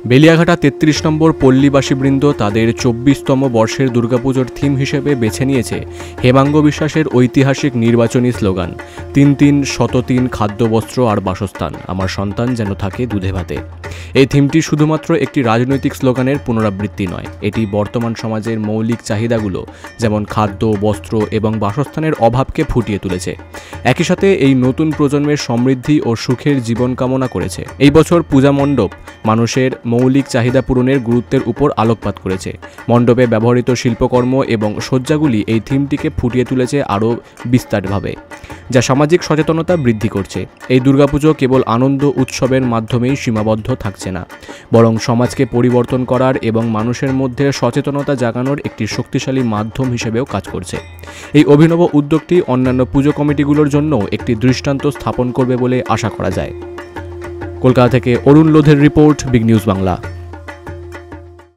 বেলিয়াঘাটা ৩৩ নম্বর পল্লীবাসীবৃন্দ তাদের ২৪তম বর্ষের দুর্গাপুজোর থিম হিসেবে বেছে নিয়েছে হেমাঙ্গ বিশ্বাসের ঐতিহাসিক নির্বাচনী স্লোগান ৩৩ শত৩ খাদ্য বস্ত্র আর বাসস্থান, আমার সন্তান যেন থাকে দুধে ভাতে। এই থিমটি শুধুমাত্র একটি রাজনৈতিক স্লোগানের পুনরাবৃত্তি নয়, এটি বর্তমান সমাজের মৌলিক চাহিদাগুলো যেমন খাদ্য, বস্ত্র এবং বাসস্থানের অভাবকে ফুটিয়ে তুলেছে। একই সাথে এই নতুন প্রজন্মের সমৃদ্ধি ও সুখের জীবন কামনা করেছে। এই বছর পূজা মণ্ডপ মানুষের মৌলিক চাহিদা পূরণের গুরুত্বের উপর আলোকপাত করেছে। মণ্ডপে ব্যবহৃত শিল্পকর্ম এবং সজ্জাগুলি এই থিমটিকে ফুটিয়ে তুলেছে আরও বিস্তারভাবে, যা সামাজিক সচেতনতা বৃদ্ধি করছে। এই দুর্গাপুজো কেবল আনন্দ উৎসবের মাধ্যমেই সীমাবদ্ধ থাকছে না, বরং সমাজকে পরিবর্তন করার এবং মানুষের মধ্যে সচেতনতা জাগানোর একটি শক্তিশালী মাধ্যম হিসেবেও কাজ করছে। এই অভিনব উদ্যোগটি অন্যান্য পুজো কমিটিগুলোর জন্য একটি দৃষ্টান্ত স্থাপন করবে বলে আশা করা যায়। কলকাতা থেকে অরুণ লোধের রিপোর্ট, বিগ নিউজ বাংলা।